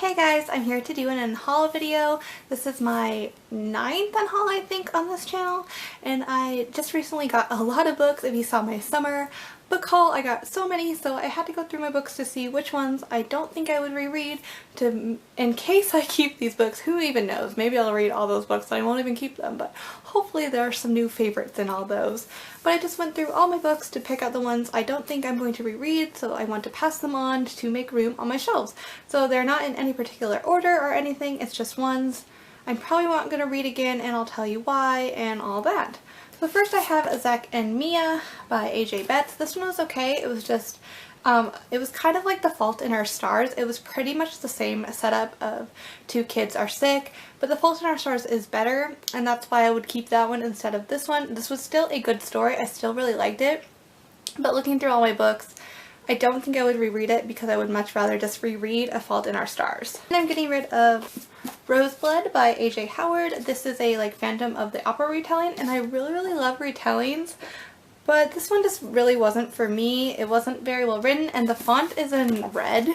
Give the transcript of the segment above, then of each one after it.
Hey guys, I'm here to do an Unhaul video. This is my 9th Unhaul, I think, on this channel, and I just recently got a lot of books. If you saw my summer book haul, I got so many, so I had to go through my books to see which ones I don't think I would reread, in case I keep these books. Who even knows? Maybe I'll read all those books and I won't even keep them, but hopefully there are some new favorites in all those. But I just went through all my books to pick out the ones I don't think I'm going to reread, so I want to pass them on to make room on my shelves. So they're not in any particular order or anything, it's just ones I'm probably not going to read again, and I'll tell you why and all that. So first I have Zack and Mia by A.J. Betts. This one was okay. It was just, it was kind of like The Fault in Our Stars. It was pretty much the same setup of two kids are sick, but The Fault in Our Stars is better, and that's why I would keep that one instead of this one. This was still a good story. I still really liked it, but looking through all my books, I don't think I would reread it because I would much rather just reread A Fault in Our Stars. And I'm getting rid of Roseblood by A.J. Howard. This is a Phantom of the Opera retelling, and I really love retellings, but this one just really wasn't for me. It wasn't very well written, and the font is in red,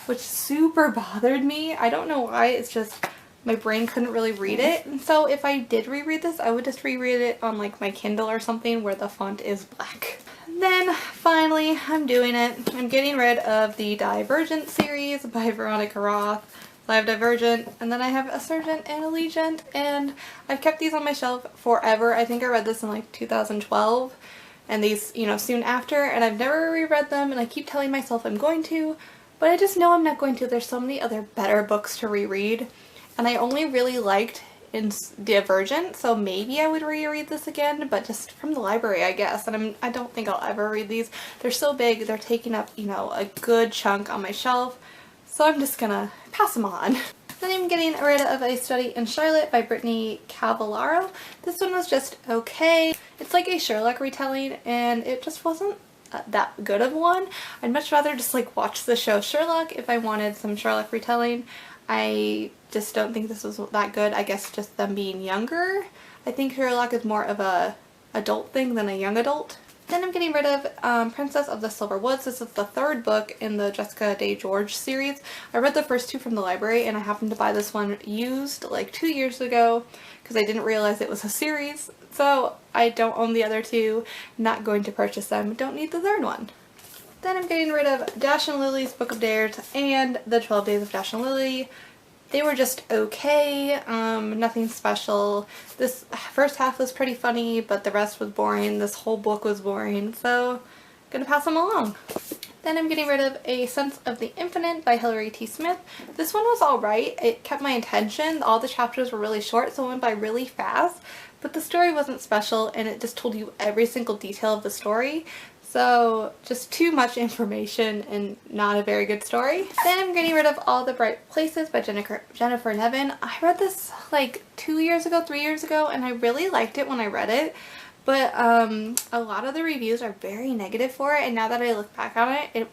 which super bothered me. I don't know why, it's just my brain couldn't really read it. And so if I did reread this, I would just reread it on my Kindle or something where the font is black. Then finally, I'm doing it. I'm getting rid of the Divergent series by Veronica Roth. I have Divergent, and then I have Assurgent and Allegiant, and I've kept these on my shelf forever. I think I read this in 2012, and these, soon after, and I've never reread them, and I keep telling myself I'm going to, but I just know I'm not going to. There's so many other better books to reread, and I only really liked in Divergent, so maybe I would reread this again, but just from the library, I guess. And I don't think I'll ever read these. They're so big, they're taking up, a good chunk on my shelf, so I'm just gonna pass them on. Then I'm getting rid of A Study in Charlotte by Brittany Cavallaro. This one was just okay. It's like a Sherlock retelling, and it just wasn't that good of one. I'd much rather just watch the show Sherlock if I wanted some Sherlock retelling. I just don't think this was that good. I guess just them being younger. I think Sherlock is more of a adult thing than a young adult. Then I'm getting rid of Princess of the Silver Woods. This is the third book in the Jessica Day George series. I read the first two from the library, and I happened to buy this one used 2 years ago because I didn't realize it was a series. So I don't own the other two, not going to purchase them, don't need the third one. Then I'm getting rid of Dash and Lily's Book of Dares and The 12 Days of Dash and Lily. They were just okay, nothing special. This first half was pretty funny, but the rest was boring. This whole book was boring, so I'm gonna pass them along. Then I'm getting rid of A Sense of the Infinite by Hilary T. Smith. This one was alright. It kept my attention. All the chapters were really short, so it went by really fast, but the story wasn't special, and it just told you every single detail of the story. So just too much information and not a very good story. Then I'm getting rid of All the Bright Places by Jennifer Nevin. I read this 2 years ago, 3 years ago, and I really liked it when I read it. But a lot of the reviews are very negative for it, and now that I look back on it, it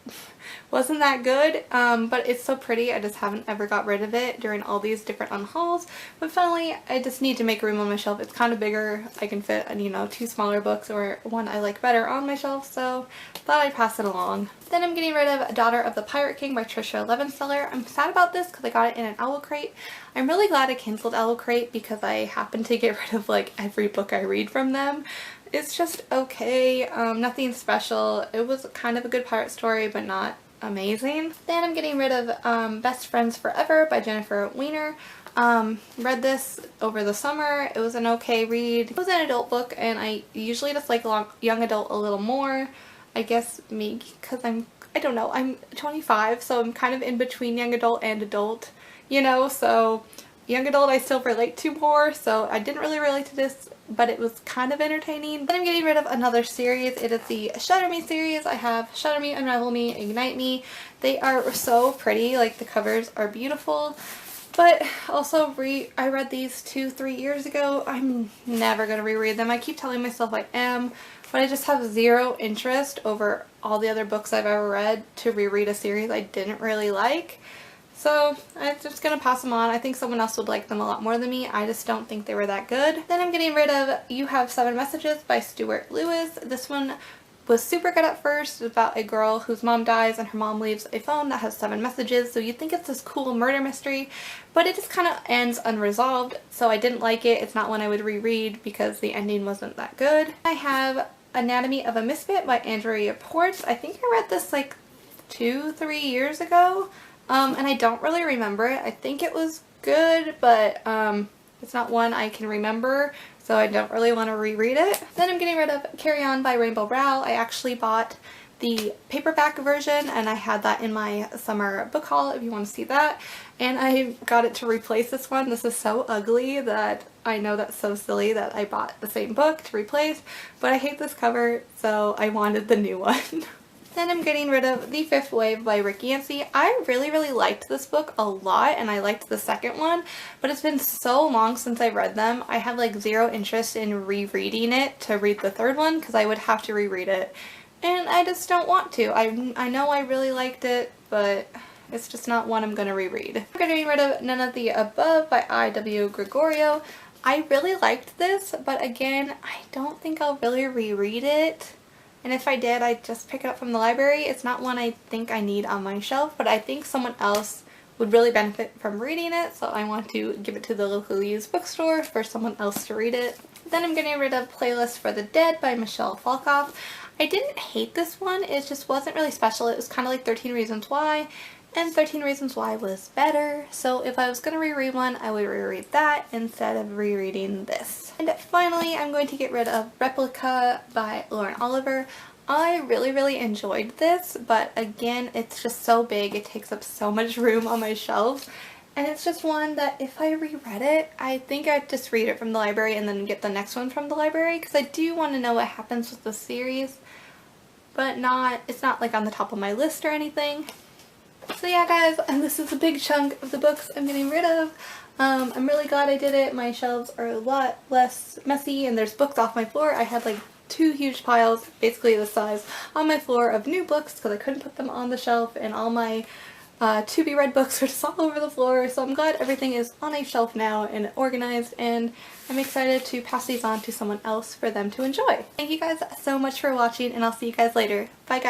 wasn't that good. But it's so pretty, I just haven't ever got rid of it during all these different unhauls. But finally, I just need to make room on my shelf. It's kind of bigger. I can fit, two smaller books or one I like better on my shelf, so thought I'd pass it along. Then I'm getting rid of Daughter of the Pirate King by Trisha Levenseller. I'm sad about this because I got it in an Owl Crate. I'm really glad I canceled Owl Crate because I happen to get rid of every book I read from them. It's just okay, nothing special. It was kind of a good pirate story, but not amazing. Then I'm getting rid of Best Friends Forever by Jennifer Weiner. Read this over the summer. It was an okay read. It was an adult book, and I usually just like young adult a little more. I guess maybe because I don't know, I'm 25, so I'm kind of in between young adult and adult, so young adult I still relate to more, so I didn't really relate to this, but it was kind of entertaining. Then I'm getting rid of another series. It is the Shutter Me series. I have Shutter Me, Unravel Me, Ignite Me. They are so pretty, the covers are beautiful, but also I read these 2-3 years ago. I'm never going to reread them. I keep telling myself I am, but I just have zero interest over all the other books I've ever read to reread a series I didn't really like. So I'm just going to pass them on. I think someone else would like them a lot more than me. I just don't think they were that good. Then I'm getting rid of You Have 7 Messages by Stuart Lewis. This one was super good at first. It's about a girl whose mom dies and her mom leaves a phone that has 7 messages, so you'd think it's this cool murder mystery, but it just kind of ends unresolved, so I didn't like it. It's not one I would reread because the ending wasn't that good. I have Anatomy of a Misfit by Andrea Ports. I think I read this like 2-3 years ago, and I don't really remember it. I think it was good, but it's not one I can remember, so I don't really want to reread it. Then I'm getting rid of Carry On by Rainbow Rowell. I actually bought the paperback version and I had that in my summer book haul if you want to see that, and I got it to replace this one. This is so ugly that I know that's so silly that I bought the same book to replace, but I hate this cover, so I wanted the new one. Then I'm getting rid of The Fifth Wave by Rick Yancey. I really liked this book a lot, and I liked the second one, but it's been so long since I read them. I have like zero interest in rereading it to read the third one because I would have to reread it, and I just don't want to. I know I really liked it, but it's just not one I'm going to reread. I'm getting rid of None of the Above by I.W. Gregorio. I really liked this, but again, I don't think I'll really reread it. And if I did, I'd just pick it up from the library. It's not one I think I need on my shelf, but I think someone else would really benefit from reading it, so I want to give it to the local used bookstore for someone else to read it. Then I'm getting rid of Playlist for the Dead by Michelle Falkoff. I didn't hate this one, it just wasn't really special. It was kind of like 13 Reasons Why, and 13 Reasons Why was better, so if I was going to reread one, I would reread that instead of rereading this. And finally, I'm going to get rid of Replica by Lauren Oliver. I really enjoyed this, but again, it's just so big, it takes up so much room on my shelf, and it's just one that if I reread it, I think I'd just read it from the library and then get the next one from the library, because I do want to know what happens with the series, but it's not like on the top of my list or anything. So yeah guys, and this is a big chunk of the books I'm getting rid of. I'm really glad I did it. My shelves are a lot less messy and there's books off my floor. I had like 2 huge piles, basically the size, on my floor of new books because I couldn't put them on the shelf, and all my to be read books are just all over the floor, so I'm glad everything is on a shelf now and organized, and I'm excited to pass these on to someone else for them to enjoy. Thank you guys so much for watching, and I'll see you guys later. Bye guys!